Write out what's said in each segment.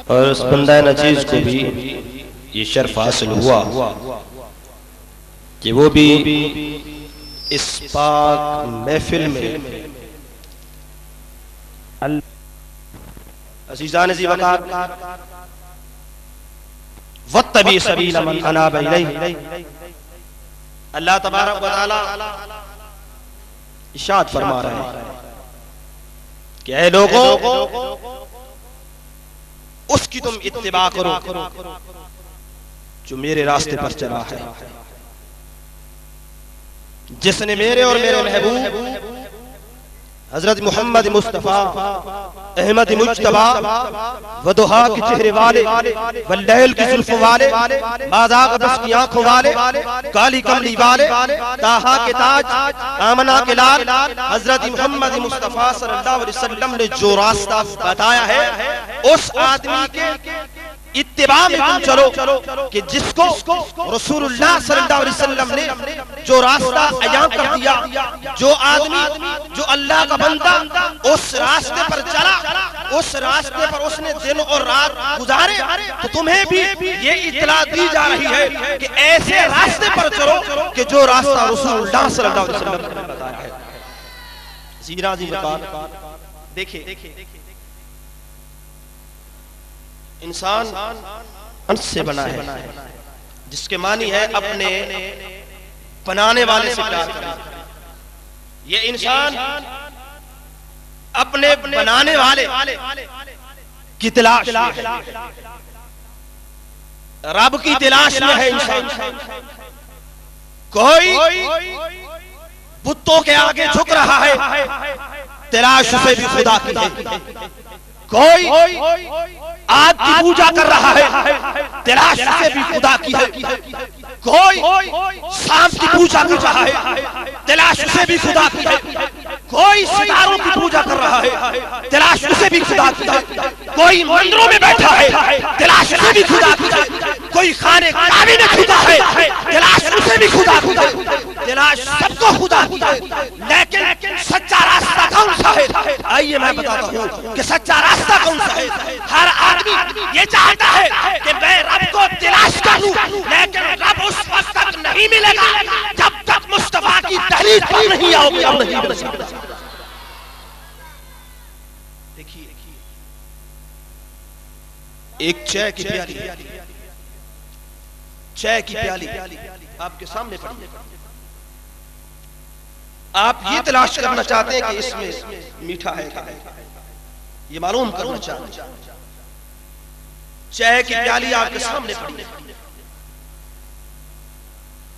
اور اس بندہ نچیز کو بھی یہ شرف حاصل ہوا کہ وہ بھی اس پاک محفل میں عزیزان ذی وقار واتبع سبیل من اناب الیہ، اللہ تبارک و تعالی ارشاد فرما رہے ہیں کہ اے لوگوں اس کی تم اتباع کرو جو میرے راستے پر چلا ہے، جس نے میرے اور میرے محبوب حضرت محمد مصطفیٰ احمد مجتبی وضحا کے چہرے والے واللیل کی زلف والے مازاغ بس کی آنکھوں والے کالی کملی والے طٰہٰ کے تاج آمنہ کے لال حضرت محمد مصطفیٰ صلی اللہ علیہ وسلم نے جو راستہ بتایا ہے اس آدمی کے اتباع میں تم چلو کہ جس کو رسول اللہ صلی اللہ علیہ وسلم نے جو راستہ عیاں کر دیا، جو آدمی جو اللہ کا بندہ اس راستے پر چلا، اس راستے پر اس نے دن اور رات گزارے، تو تمہیں بھی یہ اطلاع دی جا رہی ہے کہ ایسے راستے پر چلو کہ جو راستہ رسول اللہ صلی اللہ علیہ وسلم نے بتایا ہے۔ زیرا جی بتا دیکھیں انسان انس سے بنا ہے، جس کے معنی ہے اپنے بنانے والے سے پیار کرنا۔ یہ انسان اپنے بنانے والے کی تلاش میں ہے، رب کی تلاش میں ہے انسان۔ کوئی بتوں کے آگے جھک رہا ہے، تلاش اسے بھی خدا کی ہے۔ کوئی آگ کی پوجا کر رہا ہے، تلاش اسے بھی خدا کی ہے۔ کوئی سانپ کی پوجا کر رہا ہے، تلاش اسے بھی خدا کی ہے۔ کوئی ستاروں کی پوجا کر رہا ہے، تلاش اسے بھی خدا کی ہے۔ کوئی مندروں میں بیٹھا ہے، تلاش اسے بھی خدا کی ہے۔ کوئی خانے کعبے میں کھدا ہے، تلاش اسے بھی خدا کی ہے۔ تلاش سب کو خدا کی ہے، لیکن سچا راستہ کون سا ہے؟ آئیے میں بتاتا ہوں کہ سچا راستہ کون سا ہے۔ ہر آدمی یہ چاہتا ہے کہ میں رب کو تلاش کروں، لیکن رب اس وقت تک نہیں ملے گا جب تک مصطفیٰ کی تحریر پر نہیں آؤ گے اور نہیں ملے گا۔ دیکھیے ایک چائے کی پیالی، چائے کی پیالی آپ کے سامنے پڑی ہے، آپ یہ تلاش کرنا چاہتے ہیں کہ اس میں میٹھا ہے کہ نہیں، یہ معلوم کرنا چاہتے ہیں۔ چائے کی پیالی آپ کے سامنے پڑی ہے،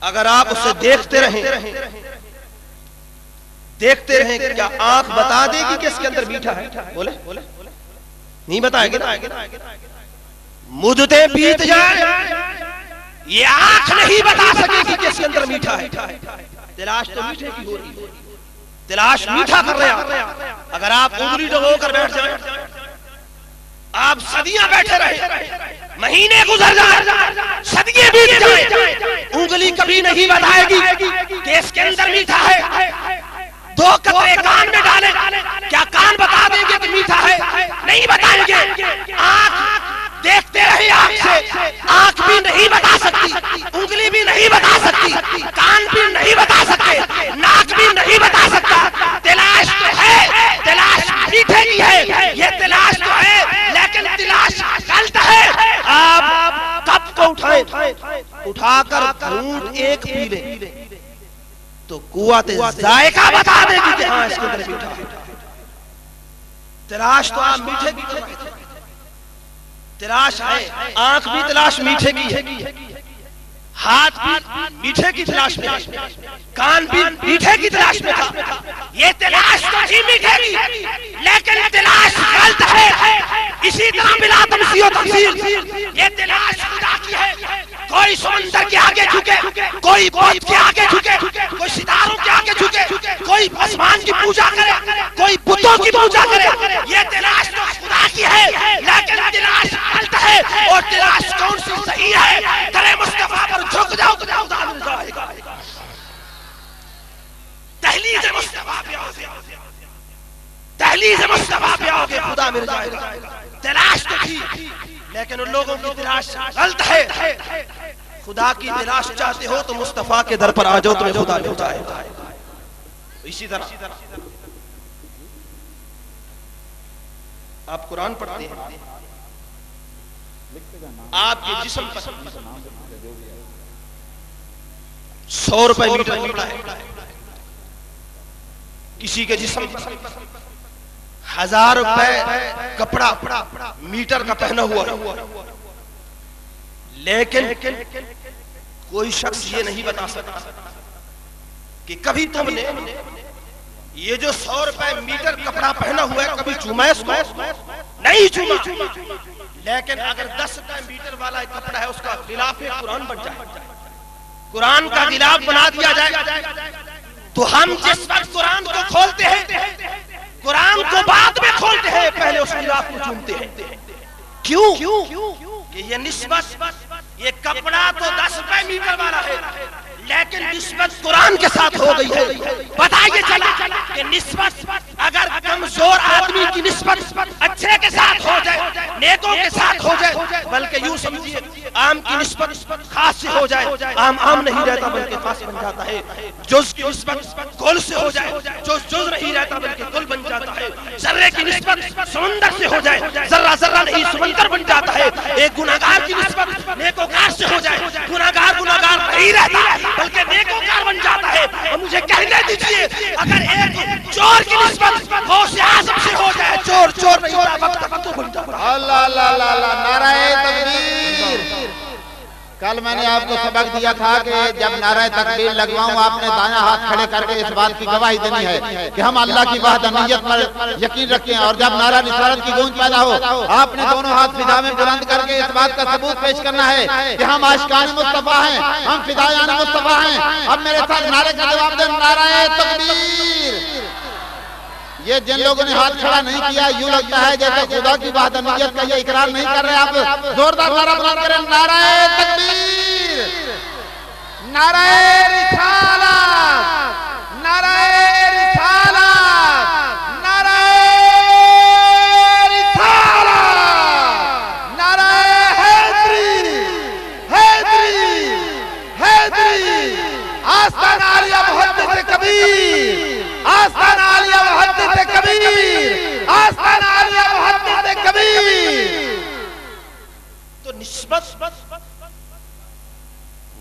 اگر آپ اسے دیکھتے رہیں کیا آنکھ بتا دے گی کہ اس کے اندر میٹھا ہے؟ بولے نہیں بتائے گی نا۔ مدتیں بیت جائیں یہ آنکھ نہیں بتا سکے گی کہ اس کے اندر میٹھا ہے۔ تلاش تو میٹھے کی ہو رہی ہے، تلاش میٹھا کر رہے ہیں۔ اگر آپ انگلی ڈبو کر بیٹھ جائیں، آپ صدیاں بیٹھے رہے، مہینے گزر جائیں، صدیے بیت جائیں، انگلی کبھی نہیں بتائے گی کہ اس کے اندر میٹھا ہے۔ دو قطرے کان میں ڈالیں، کیا کان بتا دیں گے کہ میٹھا ہے؟ نہیں بتائیں گے۔ آنکھ دیکھتے رہے، آنکھ سے آنکھ بھی نہیں بتا سکتی، انگلی بھی نہیں بتا سکتی، کان بھی نہیں بتا سکتے، ناک بھی نہیں بتا سکتا۔ تلاش تو ہے، تلاش میٹھے کی ہے، یہ تلاش تو ہے، لیکن تلاش غلط ہے۔ آپ کب کو اٹھائیں، اٹھا کر گھونٹ ایک پی لیں تو قوت ذائقہ بتا دے گی کہ ہاں اس کے اندر میٹھا ہے۔ تلاش تو آپ میٹھے کی ہے، تلاش ہے، آنکھ بھی تلاش میٹھے کی ہے، ہاتھ بھی میٹھے کی تلاش میں ہے، کان بھی میٹھے کی تلاش میں تھا۔ یہ تلاش تو تھی میٹھے کی، لیکن تلاش غلط ہے۔ اسی طرح بلا تمثیل و تمثیل یہ تلاش خدا کی ہے۔ کوئی سمندر کے آگے جھکے، کوئی بت کے آگے جھکے، کوئی ستاروں کے آگے جھکے، کوئی آسمان کی پوجا کرے، کوئی بتوں کی پوجا کرے، یہ تلاش تو خدا کی ہے، لیکن تلاش غلط ہے۔ اور تلاش کون سی صحیح ہے؟ کرے مصطفیٰ پر جھک جاؤ تو خدا مل جائے گا۔ تحلیل مصطفیٰ پہ آؤ گے، تحلیل مصطفیٰ پہ آؤ گے، خدا مل جائے گا۔ تلاش تو تھی، لیکن ان لوگوں کی تلاش غلط ہے. خدا کی تلاش چاہتے ہو تو مصطفیٰ کے در پر آ جاؤ، تمہیں خدا مل جائے. اسی طرح آپ قرآن پڑھتے ہیں، آپ کے جسم پر 100 روپے میٹر کپڑا ہے، کسی کے جسم پر 1000 روپے کپڑا میٹر کا پہنا ہوا ہے، لیکن کوئی شخص یہ نہیں بتا سکتا کہ کبھی تم نے یہ جو 100 روپے میٹر کپڑا پہنا ہوا ہے کبھی چوما ہے اس کو؟ نہیں چوما. لیکن اگر 10 روپے میٹر والا کپڑا ہے اس کا غلاف قرآن بن جائے، قرآن کا غلاف بنا دیا جائے، تو ہم جس وقت قرآن کو کھولتے ہیں، قرآن کو بعد میں کھولتے ہیں، پہلے اس غلاف کو چومتے ہیں. کیوں؟ کہ یہ نسبت، یہ کپڑا تو 10 روپے میٹر والا ہے لیکن نسبت قرآن کے ساتھ ہو گئی ہے. پتہ یہ چلا کہ نسبت اگر کمزور آدمی کی نسبت اچھے کے ساتھ ہو جائے، نیکوں کے ساتھ ہو جائے، بلکہ یوں سمجھیے عام کی نسبت خاص سے ہو جائے، عام نہیں رہتا بلکہ خاص بن جاتا ہے. جز کی نسبت کل سے ہو جائے، جز نہیں رہتا بلکہ کل بن جاتا ہے. ذرے کی نسبت سمندر سے ہو جائے، ذرہ نہیں سمندر بن جاتا ہے. ایک گناہگار کی نسبت نیکوکار سے ہو جائے، گناہگار نہیں رہتا بلکہ نیکوکار بن جاتا ہے. اور مجھے کہنے دیجئے اگر ایک چور کی نسبت غوث اعظم سے ہو جائے، چور نہیں ہوتا وقت بن جاتا ہے. اللہ اللہ اللہ، نعرہ تکبیر. کل میں نے آپ کو سبق دیا تھا کہ جب نعرہ تکبیر لگواؤں آپ نے دایاں ہاتھ کھڑے کر کے اس بات کی گواہی دینی ہے کہ ہم اللہ کی وحدانیت پر یقین رکھیں، اور جب نعرہ رسالت کی گونج پیدا ہو آپ نے دونوں ہاتھ فضا میں بلند کر کے اس بات کا ثبوت پیش کرنا ہے کہ ہم عاشقان مصطفیٰ ہیں، ہم فدایان مصطفیٰ ہیں. اب میرے ساتھ نعرے کا جواب دیں، نعرہ تکبیر. یہ جن لوگوں نے ہاتھ کھڑا نہیں کیا یوں لگتا ہے جیسے خدا کی وحدانیت کا یہ اقرار نہیں کر رہے. آپ زوردار نعرہ بلند کریں، نعرہ تکبیر، نعرہ رسالت، نعرہ رسالت، نعرہ رسالت، نعرہ حیدری، حیدری، حیدری. آستان عالیہ محدث کبیر، آستان عالیہ محدث کبیر، آستان عالیہ محدث کبیر. تو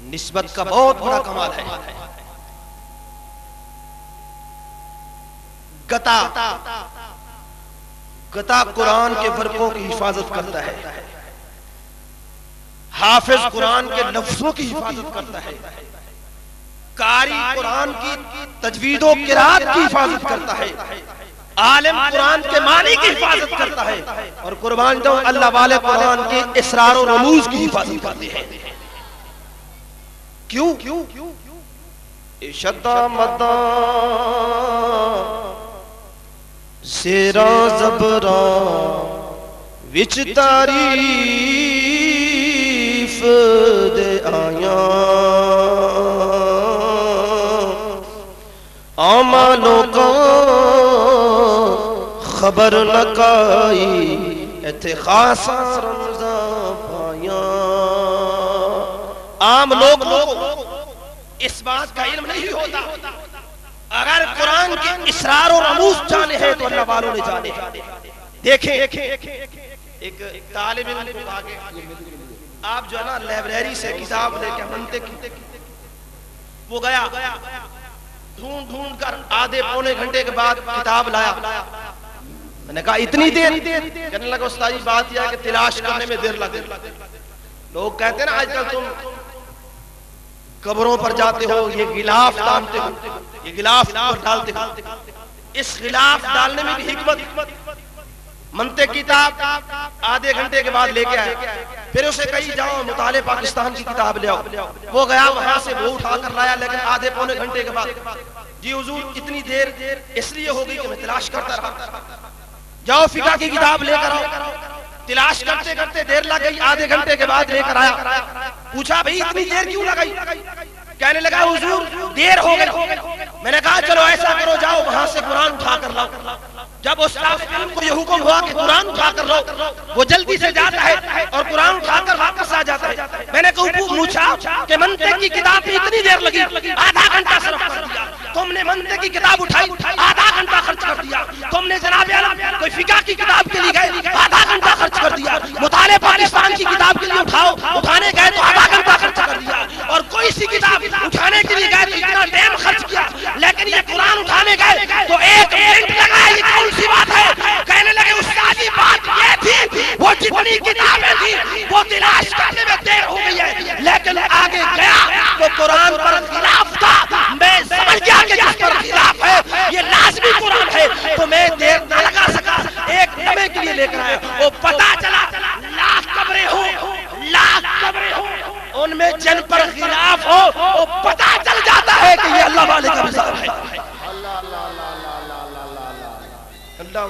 نسبت کا بہت بڑا کمال ہے. گتا قرآن کے ورقوں کی حفاظت کرتا ہے، حافظ قرآن کے لفظوں کی حفاظت کرتا ہے، قاری قرآن کی تجوید و قرات کی حفاظت کرتا ہے، عالم قرآن کے معنی کی حفاظت کرتا ہے، اور قربان جاؤں اللہ والے قرآن کے اسرار و رموز کی حفاظت کرتے ہیں. کیوں؟ اشدہ مدہ زیرا زبرا وچ تعریف دے آیاں، آما لوکاں خبر لکائی ایتھے خاصا رمضان پایاں. عام لوگ اس بات کا علم نہیں ہوتا. اگر قرآن کے اسرار و رموز جانے ہیں تو اللہ والوں نے جانے ہیں. دیکھیں ایک طالب علم کو آگے آپ جو ہے نا لائبریری سے کتاب لے کے منطق وہ گیا ڈھونڈ کر آدھے پونے گھنٹے کے بعد کتاب لایا. میں نے کہا اتنی دیر؟ کہنے لگا استاد جی بات یہ ہے کہ تلاش کرنے میں دیر لگے. لوگ کہتے ہیں نا آج کل تم قبروں پر جاتے ہو یہ غلاف ڈالتے ہو، یہ غلاف ڈالتے ہو. اس غلاف ڈالنے میں بھی حکمت. منطق کتاب آدھے گھنٹے کے بعد لے کے آئے، پھر اسے کہیں جاؤ مطالعہ پاکستان کی کتاب لے آؤ. وہ گیا وہاں سے وہ اٹھا کر لایا، لیکن آدھے پونے گھنٹے کے بعد جی حضور اتنی دیر اس لیے ہو گئی کہ میں تلاش کرتا رہا. جاؤ فقہ کی کتاب لے کر آؤ. تلاش کرتے کرتے دیر لگ گئی، آدھے گھنٹے کے بعد لے کر آیا. پوچھا بھئی اتنی دیر کیوں لگائی؟ کہنے لگا حضور دیر ہو گئی. میں نے کہا چلو ایسا کرو جاؤ وہاں سے قرآن اٹھا کر لاؤ. جب اس کافر کو یہ حکم ہوا کہ قرآن اٹھا کر لو، وہ جلدی سے جاتا ہے اور قرآن اٹھا کر واپس آ جاتا ہے۔ میں نے پوچھا کہ منطق کی کتاب میں اتنی دیر لگی، آدھا گھنٹہ صرف کر دیا، تم نے منطق کی کتاب اٹھائی آدھا گھنٹہ خرچ کر دیا، تم نے جناب اعلیٰ کوئی فقہ کی کتاب کے لیے گئے آدھا گھنٹہ خرچ کر دیا، مطالعہ پاکستان کی کتاب کے لیے اٹھانے گئے تو آدھا گھنٹہ خرچ کر دیا، اور کوئی سی کتاب اٹھانے کے لیے گئے تو اتنا ٹائم خرچ کیا، لیکن یہ قرآن اٹھانے گئے تو ایک منٹ لگا۔ یہ کون سی بات ہے؟ کہنے لگے استاد جی بات یہ تھی وہ جتنی کتابیں تھی وہ تلاش کرنے میں دیر ہو گئی ہے، لیکن آگے گیا تو قرآن پر خلاف تھا، میں سمجھ گیا کہ جس پر خلاف ہے یہ لازمی قرآن ہے، تو میں دیر نہ لگا سکا، ایک لمحے کے لیے لے کر آیا، وہ پتا چلا لاکھ قبریں ہوں ان میں جن پر خلاف ہو وہ پتا چل جاتا ہے کہ یہ اللہ والے کا مزاج ہے۔ اللہ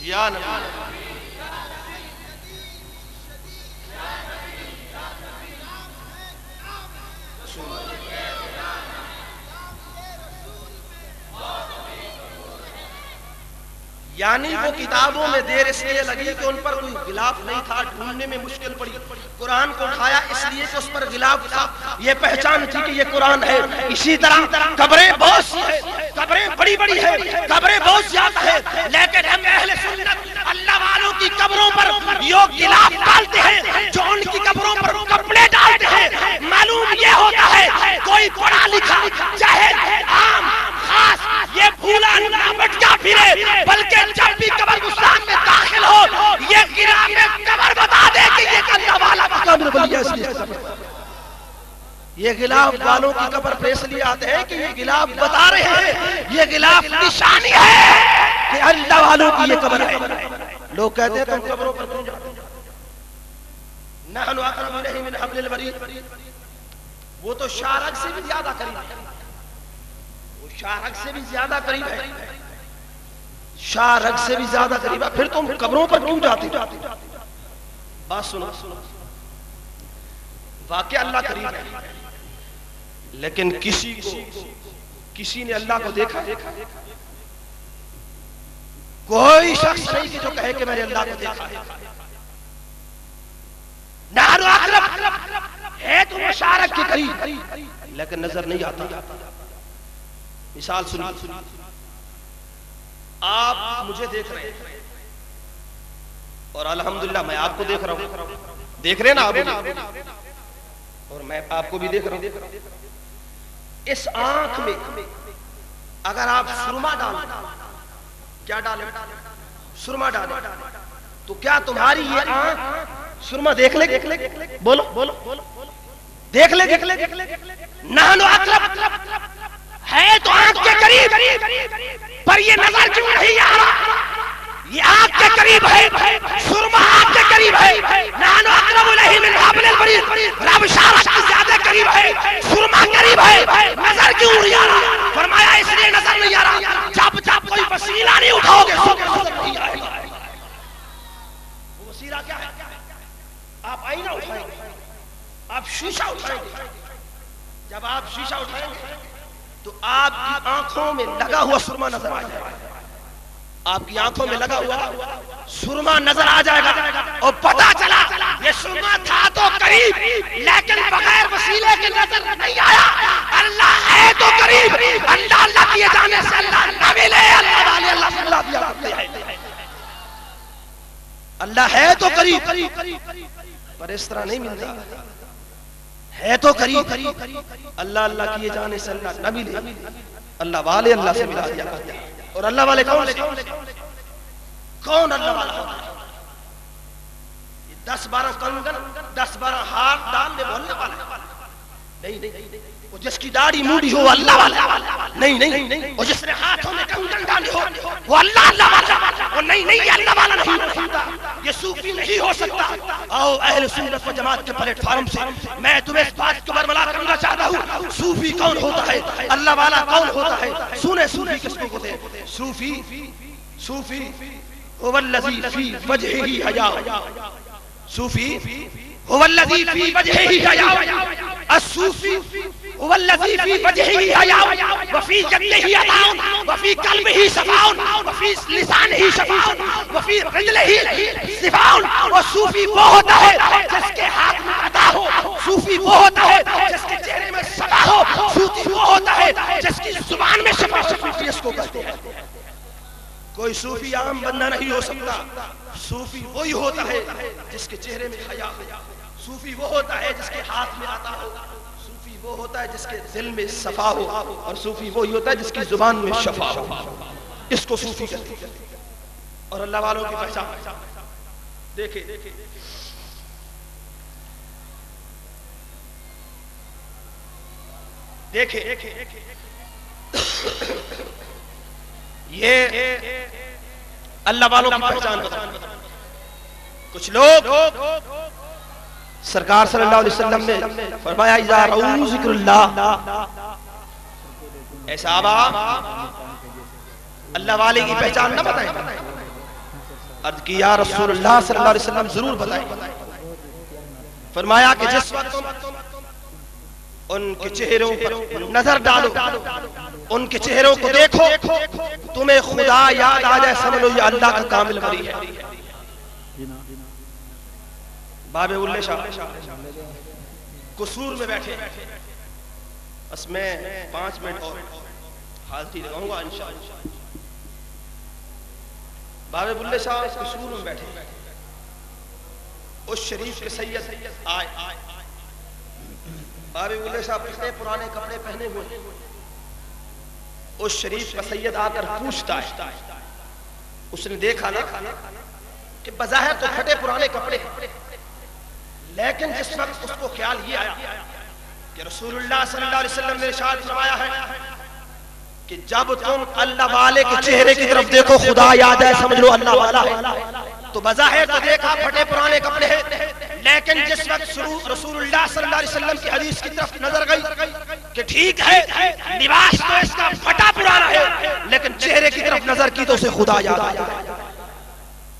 یا نبی یعنی وہ کتابوں میں دیر اس لیے لگی کہ ان پر کوئی غلاف نہیں تھا، ڈھونڈنے میں مشکل پڑی، قرآن کو اٹھایا اس لیے کہ اس پر غلاف تھا، یہ پہچان تھی کہ یہ قرآن ہے۔ اسی طرح قبریں بہت سی ہیں، قبریں بڑی بڑی ہیں، قبریں بہت زیادہ ہیں، لیکن ہم اہل سنت اللہ والوں کی قبروں پر یہ غلاف ڈالتے ہیں جو ان کی قبروں پر کپڑے ڈالتے ہیں۔ معلوم یہ ہوتا ہے کوئی پڑھا لکھا چاہے عام خاص یہ بھولا نہ بٹکا پھرے، بلکہ جب بھی قبر گستاخ میں داخل ہو یہ غلاف قبر بتا دے کہ یہ اللہ والا قبر بلی ہے، اس لیے یہ غلاف والوں کی قبر پہ اس لیے آتے ہیں کہ یہ غلاف بتا رہے ہیں، یہ غلاف نشانی ہے کہ اللہ والوں کی یہ قبر ہے۔ لوگ کہتے ہیں تم قبروں پر کیوں جاتے ہو؟ نحن اقرب الیہ من حبل الورید، وہ تو شارک سے بھی زیادہ قریب ہے، وہ شارک سے بھی زیادہ قریب ہے، شارک سے بھی زیادہ قریب ہے، پھر تم قبروں پر کیوں جاتے ہو؟ بات سنو، واقعہ اللہ قریب ہے، لیکن کسی نے اللہ کو دیکھا؟ کوئی شخص نہیں کہ جو کہے کہ میں نے اللہ کو دیکھا ہے۔ نحن اقرب ہے تو وہ شارک کے قریب، لیکن نظر نہیں آتا۔ مثال سنیے، آپ مجھے دیکھ رہے ہیں اور الحمدللہ میں آپ کو دیکھ رہا ہوں، دیکھ رہے ہیں نا آپ، اور میں آپ کو بھی دیکھ رہا ہوں۔ اس آنکھ میں اگر آپ سرما ڈالیں، کیا ڈالیں؟ سرما ڈالیں تو کیا تمہاری یہ آنکھ سرما دیکھ لے؟ بولو دیکھ لے؟ نحن اقرب ہے تو آنکھ کے قریب، پر یہ نظر کیوں نہیں آ رہا؟ یہ آنکھ کے قریب ہے، سرما آنکھ کے قریب ہے، نحن اقرب الیہ من حبل الورید، رب شارک سے زیادہ قریب ہے، سرما قریب ہے، نظر کیوں نہیں آ رہا؟ فرمایا اس لیے نظر نہیں آ رہا جب کوئی وسیلہ نہیں اٹھاؤ گے نظر نہیں آئے گا۔ وہ وسیلہ کیا ہے؟ آپ آئینہ اٹھائیں گے، آپ شیشہ اٹھائیں گے، جب آپ شیشہ اٹھائیں گے تو آپ کی آنکھوں میں لگا ہوا سرما نظر آ جائے گا، آپ کی آنکھوں میں لگا ہوا سرما نظر آ جائے گا، اور پتا چلا یہ سرما تھا تو قریب لیکن بغیر وسیلے کے نظر نہیں آیا۔ اللہ ہے تو قریب، اللہ کیے جانے سے اللہ نہ ملے، اللہ والے اللہ سے اللہ دیا کرتے ہیں۔ اللہ ہے تو قریب پر اس طرح نہیں ملتا، ہے تو قریب، اللہ کیے جانے سے اللہ نہ ملے، اللہ والے اللہ سے ملا دیا کرتے ہیں۔ اور اللہ والے کون اللہ والا ہوتا ہے؟ 10-12 کنگن 10-12 ہاتھ ڈالنے وہ اللہ والا نہیں، وہ جس کی داڑھی موڑی ہو اللہ والا نہیں، وہ جس نے ہاتھوں میں کنگن ڈالے ہو وہ اللہ والا، وہ نہیں اللہ والا نہیں ہوتا، یہ صوفی نہیں ہو سکتا۔ آؤ اہل سنت و جماعت کے پلیٹ فارم سے میں تمہیں اس بات کو برملا کرنا چاہتا ہوں، صوفی کون ہوتا ہے، اللہ والا کون ہوتا ہے؟ سنے صوفی کس کو کہتے ہیں؟ صوفی هو الذی فی وجہہ حیا، صوفی هو الذي في وجهه حياء الصوفي هو الذي في وجهه حياء وفي جده عطاء وفي قلبه صفاء وفي لسانه شفاء وفي رجله صفاء. والصوفی وہ ہوتا ہے جس کے ہاتھ میں عطا ہو، صوفی وہ ہوتا ہے جس کے چہرے میں صفا ہو، صوفی وہ ہوتا ہے جس کی زبان میں شفا صوفی اس کو کہتے ہیں. کوئی صوفی عام بندہ نہیں ہو سکتا. صوفی وہی ہوتا ہے جس کے چہرے میں حیا ہو، صوفی وہ ہوتا ہے جس کے ہاتھ میں عطا ہو، صوفی وہ ہوتا ہے جس کے دل میں صفا ہو، اور صوفی وہی ہوتا ہے جس کی زبان میں شفا ہو. اس کو صوفی کہتے ہیں. اور اللہ والوں کی پہچان دیکھیں، یہ اللہ والوں کی پہچان بتائیں. کچھ لوگ سرکار صلی اللہ علیہ وسلم نے فرمایا اذا رأوا ذکر اللہ، اے صحابہ اللہ والے کی پہچان نہ بتائیں. عرض کی یا رسول اللہ صلی اللہ علیہ وسلم ضرور بتائیں. فرمایا کہ جس وقت ان کے چہروں پر نظر ڈالو، ان کے چہروں کو دیکھو، تمہیں خدا یاد آ جائے، سمجھو یہ اللہ کا کامل ولی ہے. باب اللہ شاہ قصور میں بیٹھے، بس میں 5 منٹ اور حاضری لگاؤں گا انشاءاللہ. باب اللہ شاہ قصور میں بیٹھے، اس شریف کے سید آئے. باب اللہ شاہ پہنے پرانے کپڑے پہنے ہوئے، اس شریف کا سید آ کر پوچھتا ہے. اس نے دیکھا نا کہ بظاہر تو پھٹے پرانے کپڑے، لیکن جس وقت اس کو خیال یہ آیا کہ رسول اللہ صلی اللہ علیہ وسلم نے ارشاد فرمایا ہے کہ جب تم اللہ والے کے چہرے کی طرف دیکھو خدا یاد ہے، سمجھ لو اللہ والا ہے. تو بظاہر تو دیکھا پھٹے پرانے کپڑے ہیں، لیکن جس وقت رسول اللہ صلی اللہ علیہ وسلم کی حدیث کی طرف نظر گئی کہ ٹھیک ہے لباس تو اس کا پھٹا پرانا ہے، لیکن چہرے کی طرف نظر کی تو اسے خدا یاد آیا.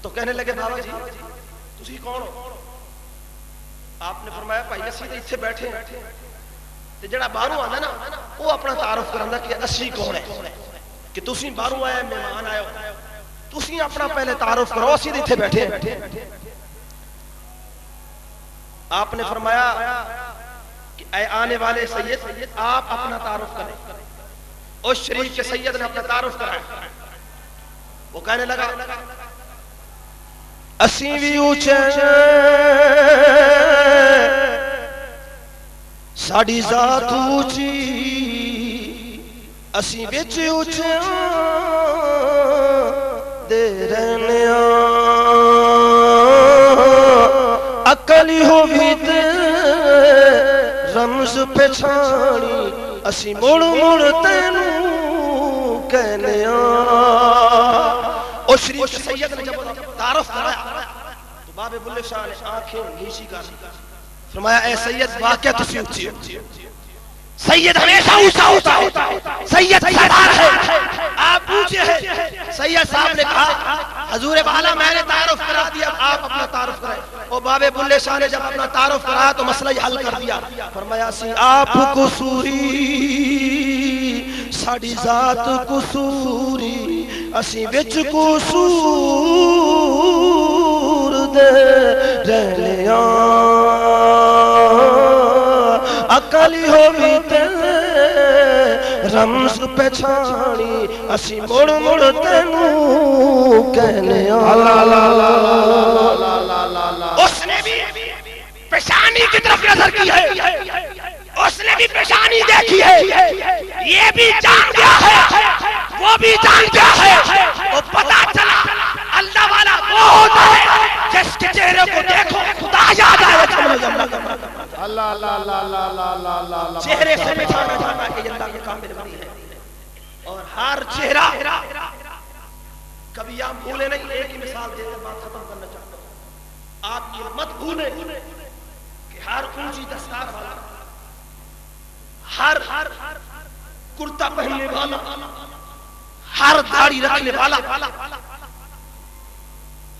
تو کہنے لگے بابا جی تسی کون ہو؟ آپ نے فرمایا بھائی اسی تے اتنے بیٹھے تے جڑا باہروں آندا نا وہ اپنا تعارف کراندا کہ اسی کون ہے، کہ تسی باہروں آئے مہمان آئے ہو، تسی اپنا پہلے تعارف کرو، اسی تے اتنے بیٹھے ہیں. آپ نے فرمایا کہ اے آنے والے سید آپ اپنا تعارف کریں. اس شریف کے سید نے اپنا تعارف کرایا. وہ کہنے لگا اسیں بھی اونچے ساڑی ذات اونچی، اسیں بچ اونچے دے رہنے عقل ہی ہو بھی تے رمز پہچانی، اسی مڑ مڑ تینوں کہنے اور شریف کے سید نے جب تعارف کرایا تو باب بلے شاہ نے آنکھیں نیچی کر فرمایا اے سید واقعہ تسی اونچی ہو. سید ہمیشہ اونچا ہوتا ہے، سید سردار ہے، آپ اونچے ہیں. سید صاحب نے کہا حضور بالا میں نے تعارف کرا دیا، آپ اپنا تعارف کرائیں. اور باب بلے شاہ نے جب اپنا تعارف کرایا تو مسئلہ ہی حل کر دیا. فرمایا سی آپ قصوری ساڑی ذات قصوری، اسی وچ قصور دے رہنے عقل ہو بھی تے رمز پہچانی، اسی مڑ مڑ تینوں کہنے. اس نے بھی پیشانی کی طرف نظر کی ہے، اس نے بھی پیشانی دیکھی ہے، یہ بھی جان گیا ہے، وہ بھی جان گیا ہے. وہ پتا چلا اللہ والا وہ ہوتا ہے جس کے چہرے کو دیکھو خدا یاد آئے. اللہ اللہ اللہ اللہ اللہ اللہ، چہرے سے پہچانا جاتا کہ اللہ کا کامل ولی ہے. اور ہر چہرہ کبھی آپ بھولے نہیں. ایک ہی مثال دے کر بات ختم کرنا چاہتا ہوں. آپ یہ مت بھولیں کہ ہر اونچی دستار والا، ہر کرتا پہننے والا، ہر داڑھی رکھنے والا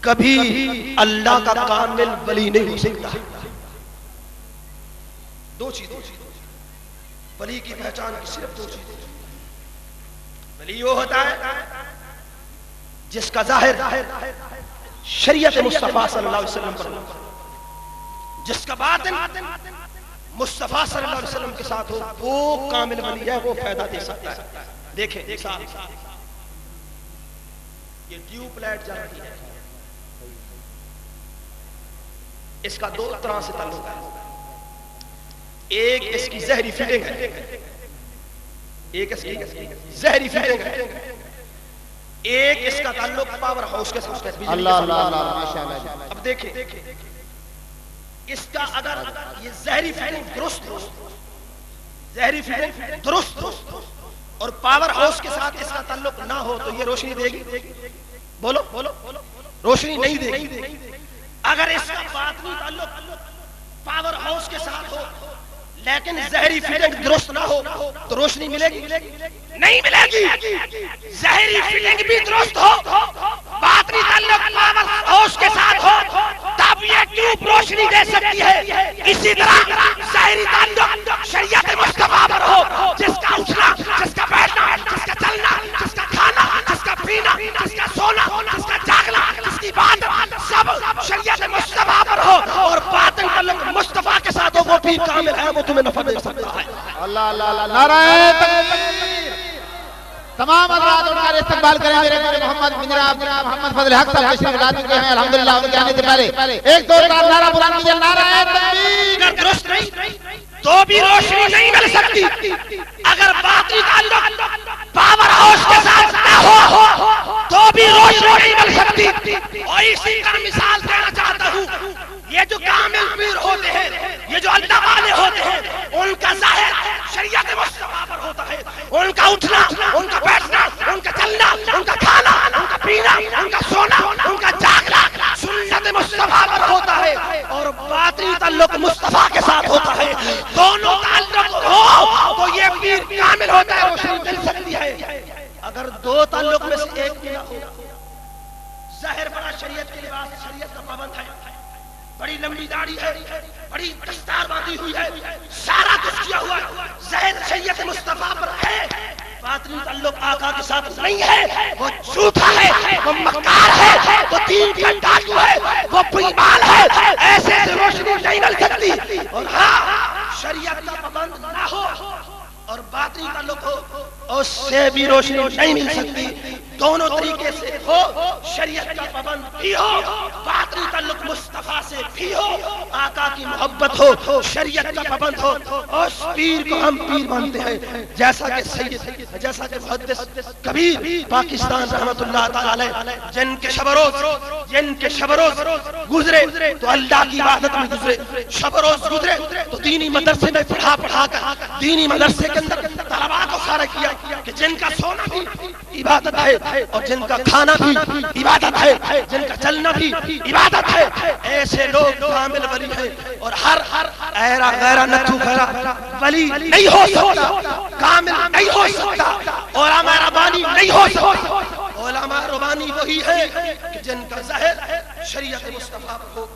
کبھی اللہ کا کامل ولی نہیں ہو سکتا. دو چیزیں ولی کی پہچان کی صرف دو چیزیں. ولی وہ ہوتا ہے جس کا ظاہر شریعت مصطفیٰ صلی اللہ علیہ وسلم پر ہو, جس کا باطن مصطفیٰ صلی اللہ علیہ وسلم کے ساتھ ہو, وہ کامل ولی ہے, وہ فائدہ دے سکتا ہے. دیکھیں یہ ٹیوب لائٹ جل رہی ہے, اس کا دو طرح سے تعلق ہے. ایک اس کی زہری فٹنگ ہے, ایک اس کی زہری فٹنگ ہے, ایک اس کا تعلق پاور ہاؤس کے ساتھ ہے. اللہ اللہ اللہ ماشاءاللہ. اب دیکھیں اس کا اگر یہ زہری فٹنگ درست ہو, زہری فٹنگ درست ہو اور پاور ہاؤس کے ساتھ اس کا تعلق نہ ہو تو یہ روشنی دے گی؟ بولو روشنی نہیں دے گی. اگر اس کا باطنی تعلق پاور ہاؤس کے ساتھ ہو لیکن زہری فٹنگ درست نہ ہو تو روشنی ملے گی؟ نہیں ملے گی. زہری فٹنگ بھی درست ہو, باطنی تعلق پاور ہاؤس کے ساتھ ہو تب یہ ٹیوب روشنی دے سکتی ہے. اسی طرح زہری تعلق شریعت مصطفیٰ پر ہو, جس کا اٹھنا, جس کا بیٹھنا, جس کا چلنا, جس کا کھانا, جس کا پینا, جس کا سونا, جس کا جاگنا, جس کی بات سب شریعت مصطفیٰ پر ہو اور باطن تعلق مصطفیٰ کے ساتھ ہو, وہ بھی کامل ہے, وہ تمہیں نفع دے سکتا ہے. اللہ اللہ اللہ. نعرہ تکبیر. تمام حضرات ان کا استقبال کریں. میرے محمد جناب محمد فضل حق صاحب تشریف لا چکے ہیں الحمدللہ. ان کے آنے سے پہلے ایک دو بار نعرہ بلند کیجیے, نعرہ تکبیر. اگر درست نہیں تو بھی روشنی نہیں مل سکتی. اگر باطنی تعلق پاور ہاؤس کے ساتھ نہ ہو تو بھی روشنی نہیں مل سکتی. اور اسی کا مثال دینا چاہتا ہوں, یہ جو کامل پیر ہوتے ہیں, یہ جو اللہ والے ہوتے ہیں, ان کا ظاہر شریعت مصطفیٰ پر ہوتا ہے. ان کا اٹھنا, ان کا بیٹھنا, ان کا چلنا, ان کا کھانا, ان کا پینا, ان کا سونا, ان کا جاگنا سنت مصطفیٰ پر ہوتا ہے اور باطنی تعلق مصطفیٰ کے ساتھ ہوتا ہے. دونوں تعلق ہو تو یہ پیر کامل ہوتا ہے, روشنی مل سکتی ہے. اگر دو تعلق میں سے ایک بھی نہ ہو, ظاہر بڑا شریعت کے لباس, شریعت کا پابند ہے, بڑی لمبی داڑھی ہے, بڑی دستار باندھی ہوئی ہے, سارا کچھ کیا ہوا ہے, ظاہر شریعت مصطفیٰ پر ہے, باطنی تعلق آقا کے ساتھ نہیں ہے, وہ جھوٹا ہے, وہ مکار ہے, وہ دین کا ڈاکو ہے, وہ بیمان ہے. ایسے سے روشنی نہیں مل سکتی. اور ہاں شریعت کا پابند نہ ہو اور باطنی تعلق ہو, اس سے بھی روشنی نہیں مل سکتی. دونوں طریقے سے ہو, شریعت کا پابند بھی ہو, باطنی تعلق مصطفیٰ سے بھی ہو, آقا کی محبت ہو, شریعت کا پابند ہو, اس پیر کو ہم پیر مانتے ہیں. جیسا کہ سید, جیسا کہ محدث کبیر پاکستان رحمت اللہ تعالی علیہ, جن کے شب روز گزرے تو اللہ کی عبادت میں گزرے, شب روز گزرے تو دینی مدرسے میں پڑھا کر دینی مدرسے کے اندر طلباء کو خارج کیا کہ جن کا سونا بھی عبادت ہے اور جن کا کھانا بھی عبادت ہے, جن کا چلنا بھی عبادت ہے. ایسے لوگ کامل ولی ہیں. اور ہر ایرا غیرہ نتھو غیرہ ولی نہیں ہو سکتا, کامل نہیں ہو سکتا, علماء ربانی نہیں ہو سکتا. علماء ربانی وہی ہے کہ جن کا ظاہر شریعت مصطفیٰ ہو,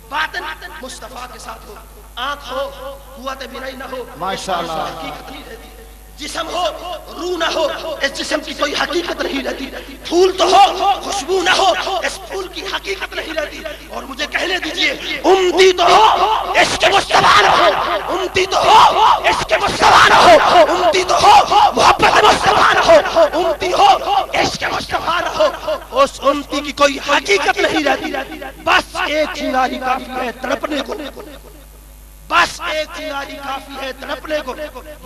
باطن مصطفیٰ کے ساتھ ہو, آنکھ ہو, قوت بینائی نہ ہو, ماشاءاللہ, حقیقت نہیں رہتی. جسم ہو, روح نہ ہو, اس جسم کی کوئی حقیقت نہیں رہتی. پھول تو ہو, خوشبو نہ ہو, اس پھول کی حقیقت نہیں رہتی. اور مجھے کہنے دیجئے, امتی تو ہو, اس کے مصطفیٰ نہ ہو, امتی تو ہو, اس کے مصطفیٰ نہ ہو, امتی تو ہو, محبت مصطفیٰ نہ ہو, امتی ہو, اس کے مصطفیٰ نہ ہو, اس امتی کی کوئی حقیقت نہیں رہتی. بس ایک چنگاری کافی ہے تڑپنے کو, بس ایک چنگاری کافی ہے تڑپنے کو.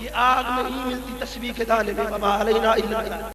یہ آگ نہیں ملتی تسبیح کے دانے میں, وما علینا الا